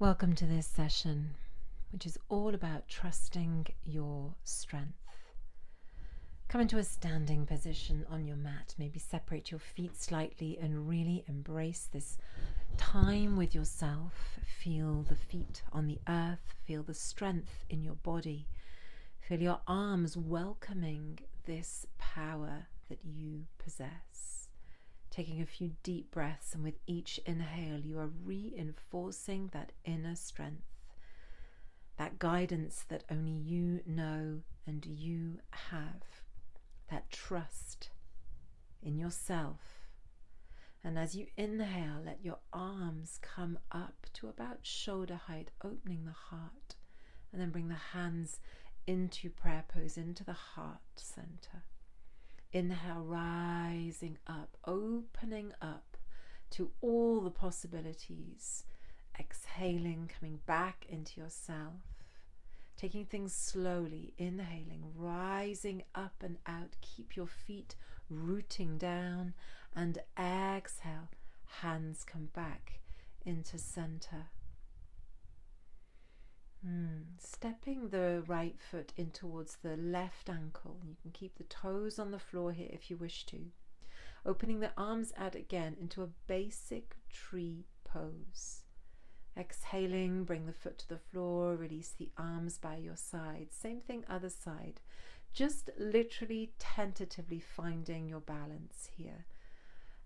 Welcome to this session, which is all about trusting your strength. Come into a standing position on your mat. Maybe separate your feet slightly and really embrace this time with yourself. Feel the feet on the earth. Feel the strength in your body. Feel your arms welcoming this power that you possess. Taking a few deep breaths, and with each inhale you are reinforcing that inner strength, that guidance that only you know and you have, that trust in yourself. And as you inhale, let your arms come up to about shoulder height, opening the heart, and then bring the hands into prayer pose, into the heart center. Inhale, rising up, opening up to all the possibilities. Exhaling, coming back into yourself. Taking things slowly, inhaling, rising up and out. Keep your feet rooting down, and exhale, hands come back into center. Stepping the right foot in towards the left ankle. You can keep the toes on the floor here if you wish to. Opening the arms out again into a basic tree pose. Exhaling, bring the foot to the floor, release the arms by your side. Same thing, other side. Just literally tentatively finding your balance here.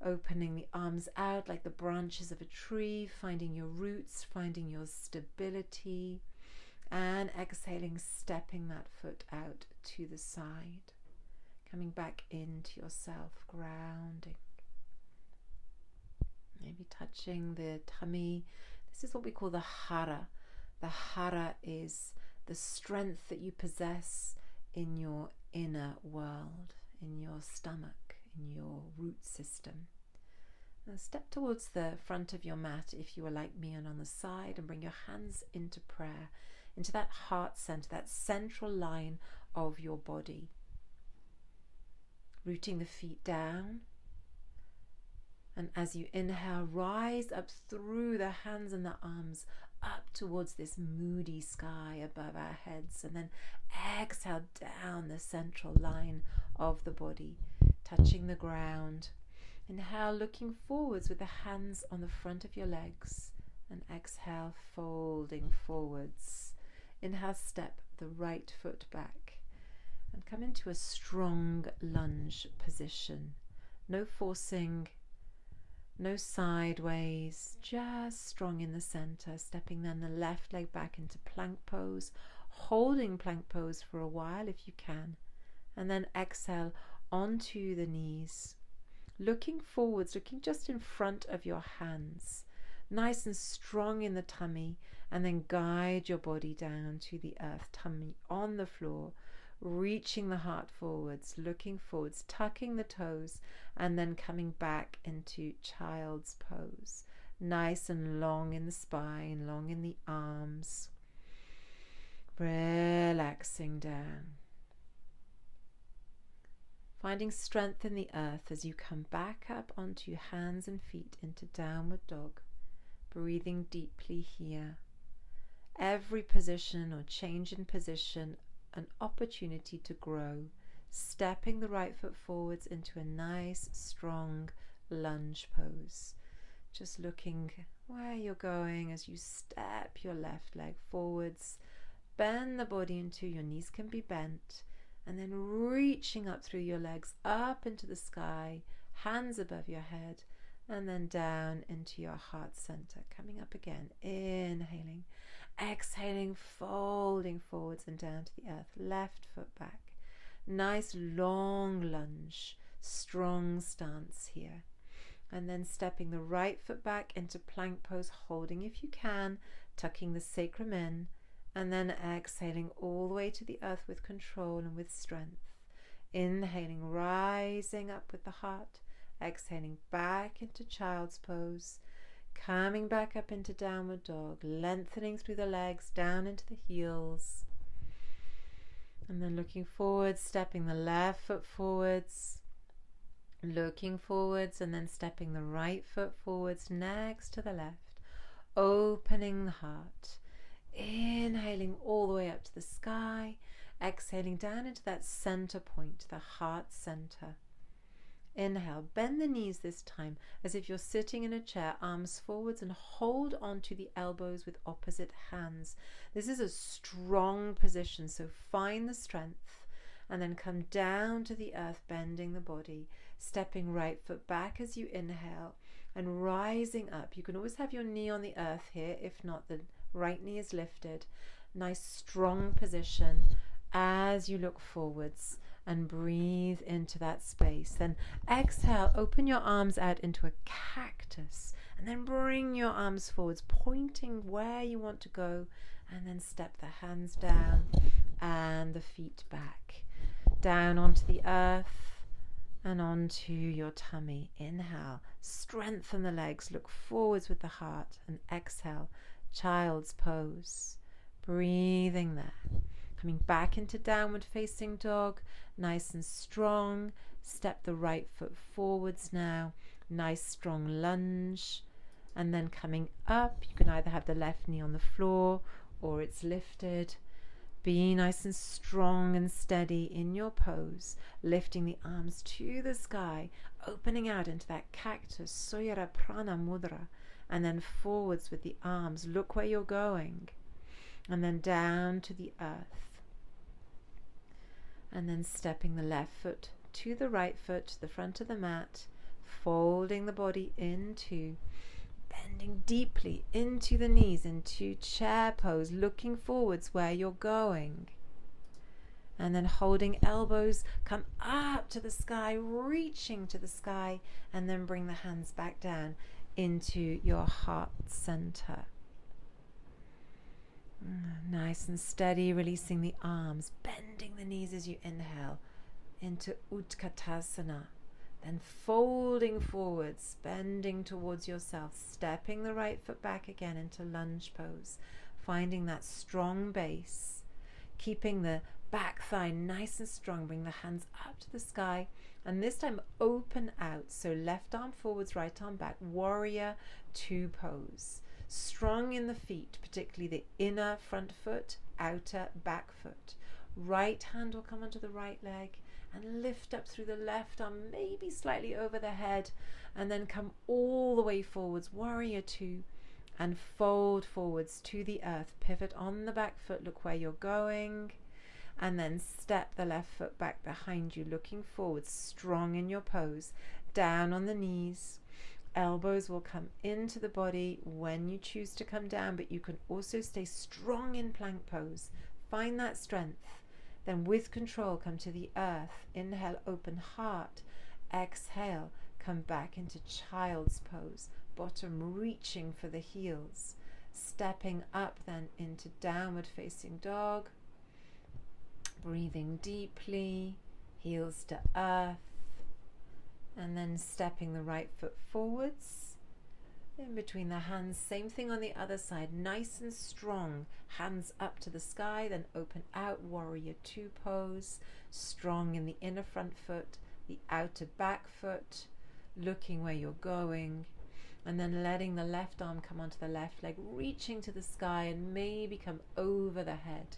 Opening the arms out like the branches of a tree, finding your roots, finding your stability. And exhaling, stepping that foot out to the side. Coming back into yourself, grounding. Maybe touching the tummy. This is what we call the hara. The hara is the strength that you possess in your inner world, in your stomach, in your root system. Now step towards the front of your mat if you are like me and on the side, and bring your hands into prayer, into that heart center, that central line of your body. Rooting the feet down. And as you inhale, rise up through the hands and the arms, up towards this moody sky above our heads. And then exhale down the central line of the body, touching the ground. Inhale, looking forwards with the hands on the front of your legs. And exhale, folding forwards. Inhale, step the right foot back and come into a strong lunge position. No forcing, no sideways, just strong in the center. Stepping then the left leg back into plank pose, holding plank pose for a while if you can, and then exhale onto the knees. Looking forwards, looking just in front of your hands. Nice and strong in the tummy, and then guide your body down to the earth, tummy on the floor, reaching the heart forwards, looking forwards, tucking the toes, and then coming back into child's pose. Nice and long in the spine, long in the arms. Relaxing down. Finding strength in the earth as you come back up onto hands and feet into downward dog. Breathing deeply here. Every position or change in position, an opportunity to grow. Stepping the right foot forwards into a nice, strong lunge pose. Just looking where you're going as you step your left leg forwards. Bend the body into your knees can be bent. And then reaching up through your legs, up into the sky, hands above your head. And then down into your heart center. Coming up again, inhaling, exhaling, folding forwards and down to the earth. Left foot back. Nice long lunge, strong stance here. And then stepping the right foot back into plank pose, holding if you can, tucking the sacrum in. And then exhaling all the way to the earth with control and with strength. Inhaling, rising up with the heart. Exhaling back into child's pose, coming back up into downward dog, lengthening through the legs, down into the heels. And then looking forward, stepping the left foot forwards, looking forwards, and then stepping the right foot forwards next to the left. opening the heart. Inhaling all the way up to the sky, exhaling down into that center point, the heart center. Inhale, bend the knees this time as if you're sitting in a chair, arms forwards, and hold on to the elbows with opposite hands. This is a strong position, so find the strength and then come down to the earth, bending the body, stepping right foot back as you inhale and rising up. You can always have your knee on the earth here, if not, the right knee is lifted. Nice strong position as you look forwards and breathe into that space. Then exhale, open your arms out into a cactus and then bring your arms forwards, pointing where you want to go, and then step the hands down and the feet back, down onto the earth and onto your tummy. Inhale, strengthen the legs, look forwards with the heart, and exhale, child's pose, breathing there. Coming back into downward facing dog, nice and strong. Step the right foot forwards now, nice strong lunge. And then coming up, you can either have the left knee on the floor or it's lifted. Be nice and strong and steady in your pose, lifting the arms to the sky, opening out into that cactus, Surya Prana Mudra, and then forwards with the arms. Look where you're going. And then down to the earth. And then stepping the left foot to the right foot, to the front of the mat, folding the body into, bending deeply into the knees, into chair pose, looking forwards where you're going. And then holding elbows, come up to the sky, reaching to the sky, and then bring the hands back down into your heart center. Nice and steady, releasing the arms, bending the knees as you inhale into Utkatasana. Then folding forwards, bending towards yourself, stepping the right foot back again into lunge pose, finding that strong base, keeping the back thigh nice and strong. Bring the hands up to the sky, and this time open out. So left arm forwards, right arm back, warrior two pose. Strong in the feet, particularly the inner front foot, outer back foot. Right hand will come onto the right leg and lift up through the left arm, maybe slightly over the head, and then come all the way forwards, warrior two, and fold forwards to the earth. Pivot on the back foot, look where you're going, and then step the left foot back behind you, looking forwards, strong in your pose, down on the knees. Elbows will come into the body when you choose to come down, but you can also stay strong in plank pose. Find that strength. Then with control, come to the earth. Inhale, open heart. Exhale, come back into child's pose. Bottom reaching for the heels. Stepping up then into downward facing dog. Breathing deeply, heels to earth. And then stepping the right foot forwards, in between the hands, same thing on the other side, nice and strong, hands up to the sky, then open out, warrior two pose, strong in the inner front foot, the outer back foot, looking where you're going, and then letting the left arm come onto the left leg, reaching to the sky and maybe come over the head.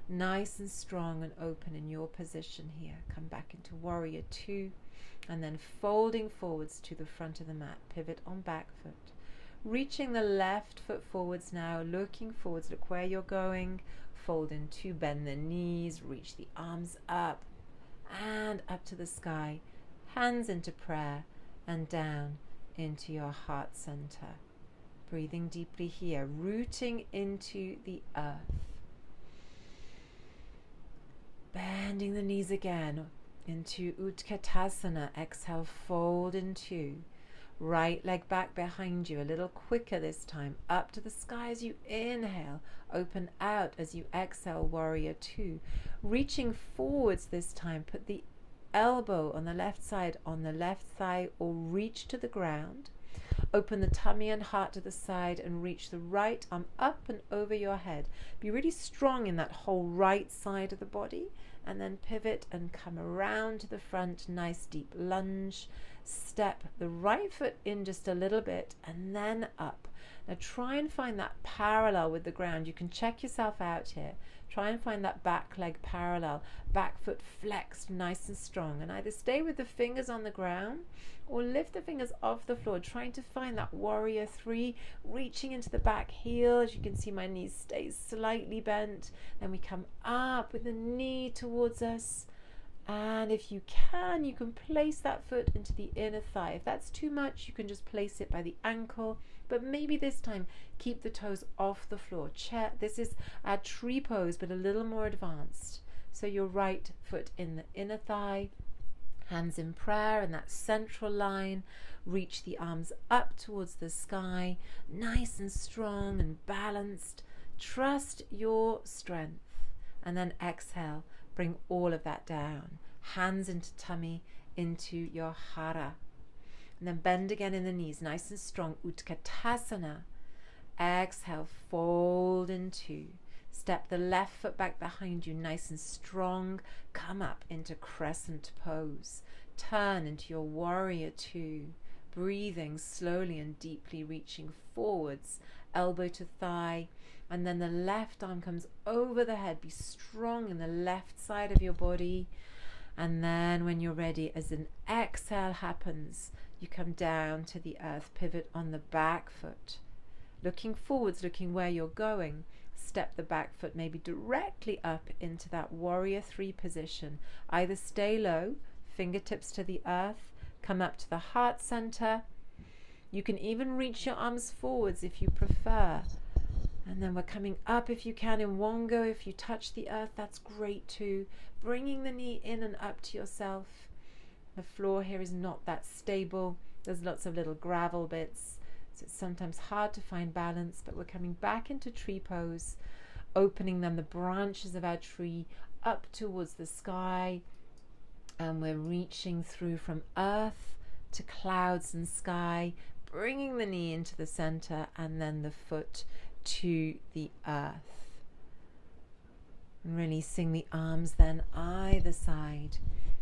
Nice and strong and open in your position here. Come back into warrior two. And then folding forwards to the front of the mat, pivot on back foot. Reaching the left foot forwards now, looking forwards, look where you're going. Fold in two, bend the knees, reach the arms up and up to the sky. Hands into prayer and down into your heart center. Breathing deeply here, rooting into the earth. Bending the knees again. Into Utkatasana, exhale, fold in two. Right leg back behind you, a little quicker this time. Up to the sky as you inhale. Open out as you exhale, warrior two. Reaching forwards this time, put the elbow on the left side on the left thigh or reach to the ground. Open the tummy and heart to the side and reach the right arm up and over your head. Be really strong in that whole right side of the body. And then pivot and come around to the front, nice deep lunge. Step the right foot in just a little bit and then up. Now try and find that parallel with the ground. You can check yourself out here. Try and find that back leg parallel, back foot flexed nice and strong, and either stay with the fingers on the ground or lift the fingers off the floor, trying to find that warrior three, reaching into the back heel. As you can see, my knees stay slightly bent. Then we come up with the knee towards us. And if you can place that foot into the inner thigh. If that's too much, you can just place it by the ankle. But maybe this time, keep the toes off the floor. This is our tree pose, but a little more advanced. So your right foot in the inner thigh, hands in prayer in that central line. Reach the arms up towards the sky, nice and strong and balanced. Trust your strength. And then exhale, bring all of that down. Hands into tummy, into your hara. And then bend again in the knees, nice and strong. Utkatasana. Exhale, fold in two. Step the left foot back behind you, nice and strong. Come up into crescent pose. Turn into your warrior two. Breathing slowly and deeply, reaching forwards, elbow to thigh. And then the left arm comes over the head. Be strong in the left side of your body. And then when you're ready, as an exhale happens, you come down to the earth, pivot on the back foot. Looking forwards, looking where you're going. Step the back foot maybe directly up into that warrior three position. Either stay low, fingertips to the earth, come up to the heart center. You can even reach your arms forwards if you prefer. And then we're coming up if you can in one go. If you touch the earth, that's great too. Bringing the knee in and up to yourself. The floor here is not that stable. There's lots of little gravel bits. So it's sometimes hard to find balance, but we're coming back into tree pose, opening then the branches of our tree up towards the sky. And we're reaching through from earth to clouds and sky, bringing the knee into the center and then the foot to the earth. And releasing the arms then either side,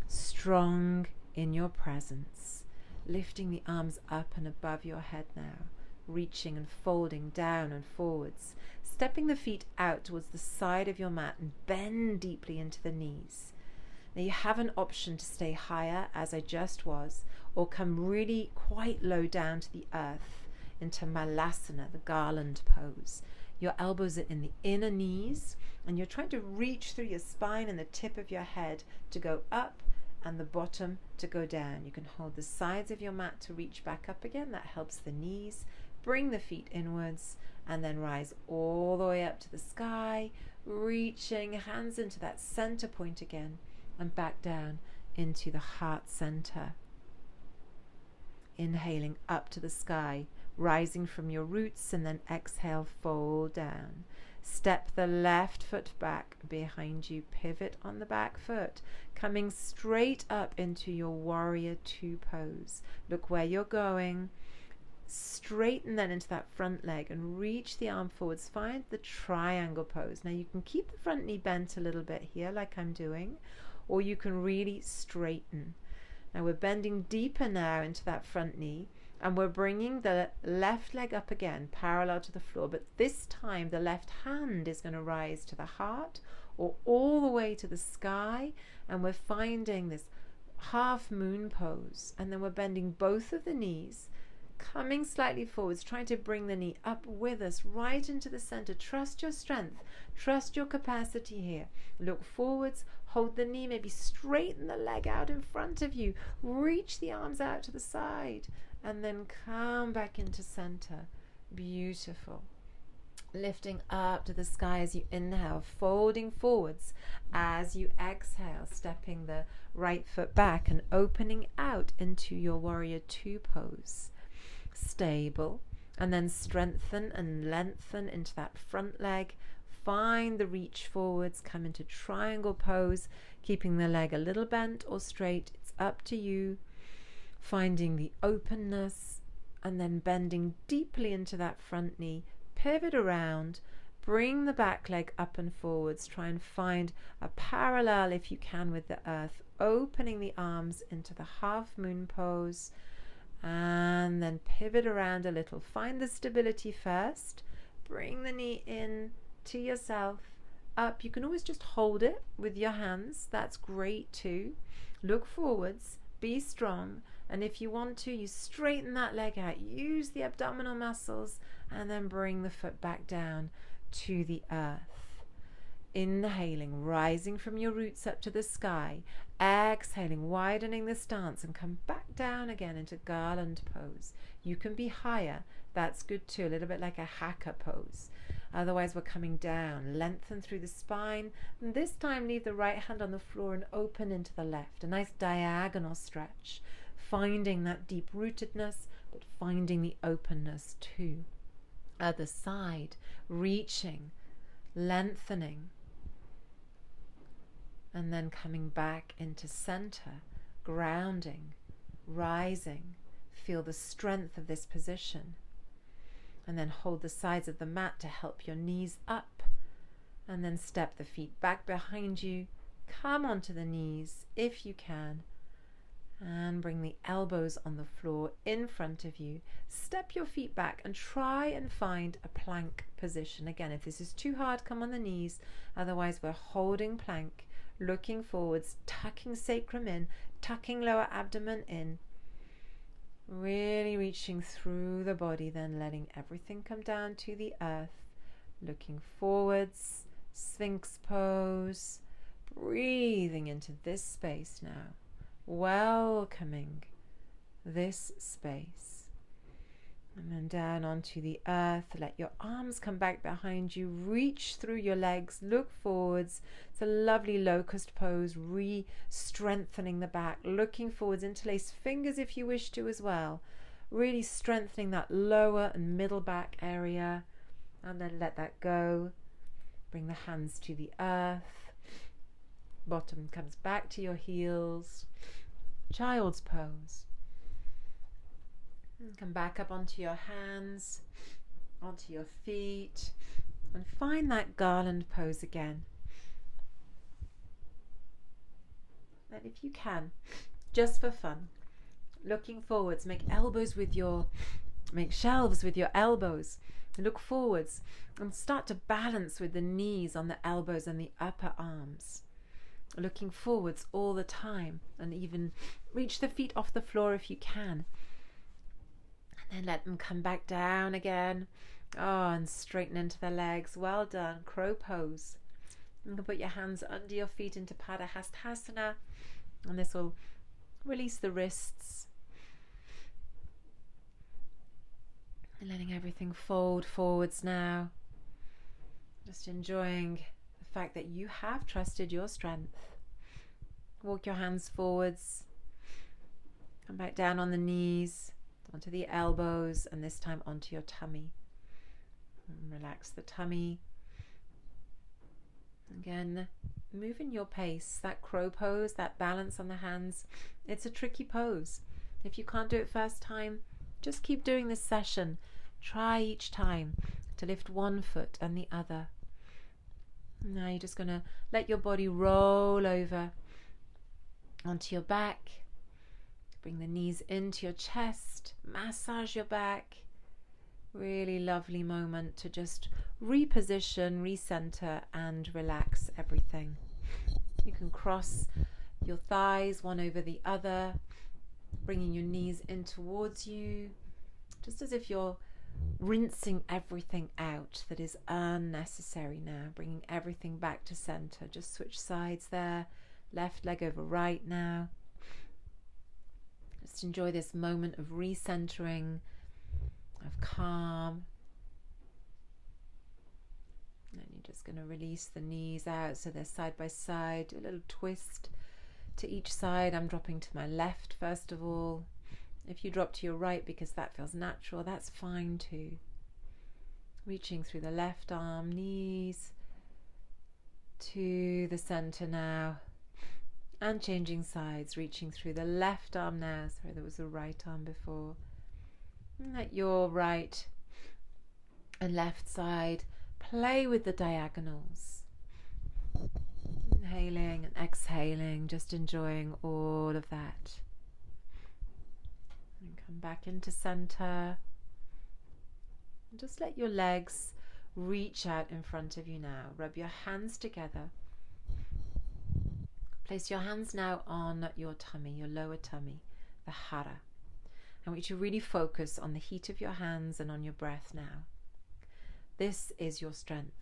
strong in your presence. Lifting the arms up and above your head now, reaching and folding down and forwards. Stepping the feet out towards the side of your mat and bend deeply into the knees. Now you have an option to stay higher, as I just was, or come really quite low down to the earth into Malasana, the garland pose. Your elbows are in the inner knees, and you're trying to reach through your spine and the tip of your head to go up and the bottom to go down. You can hold the sides of your mat to reach back up again. That helps the knees. Bring the feet inwards and then rise all the way up to the sky, reaching hands into that center point again and back down into the heart center. Inhaling up to the sky, rising from your roots, and then exhale, fold down. Step the left foot back behind you, pivot on the back foot, coming straight up into your warrior two pose. Look where you're going. Straighten then into that front leg and reach the arm forwards. Find the triangle pose. Now you can keep the front knee bent a little bit here like I'm doing, or you can really straighten. Now we're bending deeper now into that front knee, and we're bringing the left leg up again, parallel to the floor, but this time the left hand is going to rise to the heart or all the way to the sky, and we're finding this half moon pose. And then we're bending both of the knees, coming slightly forwards, trying to bring the knee up with us, right into the center. Trust your strength, trust your capacity here. Look forwards, hold the knee, maybe straighten the leg out in front of you, reach the arms out to the side, and then come back into center. Beautiful. Lifting up to the sky as you inhale, folding forwards as you exhale, stepping the right foot back and opening out into your warrior two pose. Stable, and then strengthen and lengthen into that front leg. Find the reach forwards, come into triangle pose, keeping the leg a little bent or straight. It's up to you. Finding the openness and then bending deeply into that front knee. Pivot around, bring the back leg up and forwards. Try and find a parallel if you can with the earth. Opening the arms into the half moon pose And then pivot around a little. Find the stability first. Bring the knee in to yourself. Up. You can always just hold it with your hands. That's great too. Look forwards. Be strong. And if you want to, you straighten that leg out. Use the abdominal muscles and then bring the foot back down to the earth. Inhaling, rising from your roots up to the sky. Exhaling, widening the stance and come back down again into garland pose. You can be higher. That's good too, a little bit like a haka pose. Otherwise, we're coming down. Lengthen through the spine. And this time, leave the right hand on the floor and open into the left. A nice diagonal stretch. Finding that deep rootedness, but finding the openness too. Other side. Reaching. Lengthening. And then coming back into center. Grounding. Rising. Feel the strength of this position. And then hold the sides of the mat to help your knees up. And then step the feet back behind you. Come onto the knees if you can. And bring the elbows on the floor in front of you. Step your feet back and try and find a plank position. Again, if this is too hard, come on the knees. Otherwise, we're holding plank, looking forwards, tucking sacrum in, tucking lower abdomen in. Really reaching through the body, then letting everything come down to the earth. Looking forwards, Sphinx pose. Breathing into this space now. Welcoming this space. And then down onto the earth. Let your arms come back behind you. Reach through your legs. Look forwards. It's a lovely locust pose. Re-strengthening the back. Looking forwards. Interlace fingers if you wish to as well. Really strengthening that lower and middle back area. And then let that go. Bring the hands to the earth. Bottom comes back to your heels. Child's pose. And come back up onto your hands, onto your feet, and find that garland pose again. And if you can, just for fun, looking forwards, make shelves with your elbows. Look forwards and start to balance with the knees on the elbows and the upper arms. Looking forwards all the time, and even reach the feet off the floor if you can. And then let them come back down again. Oh, and straighten into the legs. Well done. Crow pose. You can put your hands under your feet into Padahastasana, and this will release the wrists. And letting everything fold forwards now. Just enjoying the fact that you have trusted your strength. Walk your hands forwards. Come back down on the knees, onto the elbows, and this time onto your tummy. And relax the tummy. Again, move in your pace. That crow pose, that balance on the hands, it's a tricky pose. If you can't do it first time, just keep doing this session. Try each time to lift one foot and the other. Now you're just going to let your body roll over onto your back. Bring the knees into your chest. Massage your back. Really lovely moment to just reposition, recenter, and relax everything. You can cross your thighs one over the other, bringing your knees in towards you, just as if you're rinsing everything out that is unnecessary now, bringing everything back to center. Just switch sides there, left leg over right now. Just enjoy this moment of recentering, of calm. And then you're just going to release the knees out so they're side by side. Do a little twist to each side. I'm dropping to my left first of all. If you drop to your right because that feels natural, that's fine too. Reaching through the left arm, knees to the center now. And changing sides, reaching through the left arm now. Sorry, there was a right arm before. And let your right and left side play with the diagonals. Inhaling and exhaling, just enjoying all of that. And come back into center. And just let your legs reach out in front of you now. Rub your hands together. Place your hands now on your tummy, your lower tummy, the hara. I want you to really focus on the heat of your hands and on your breath now. This is your strength.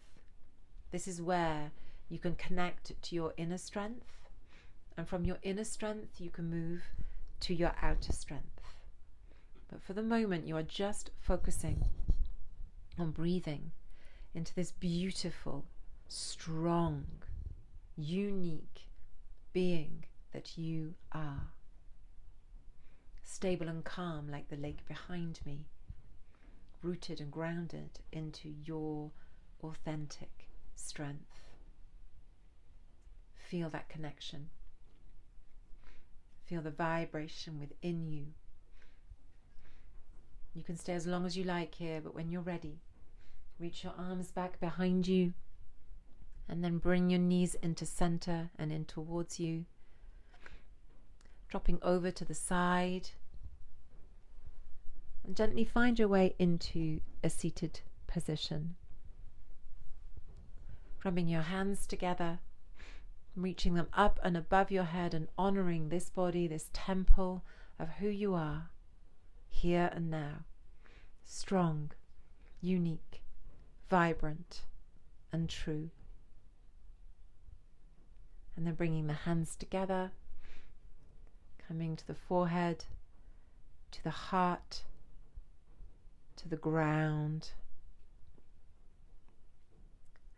This is where you can connect to your inner strength, and from your inner strength you can move to your outer strength. But for the moment you are just focusing on breathing into this beautiful, strong, unique being that you are. Stable and calm like the lake behind me, rooted and grounded into your authentic strength. Feel that connection. Feel the vibration within you. You can stay as long as you like here, but when you're ready, reach your arms back behind you and then bring your knees into center and in towards you. Dropping over to the side and gently find your way into a seated position. Rubbing your hands together, reaching them up and above your head and honoring this body, this temple of who you are, here and now. Strong, unique, vibrant, and true. And then bringing the hands together, coming to the forehead, to the heart, to the ground,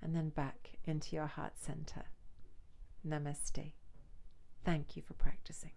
and then back into your heart center. Namaste. Thank you for practicing.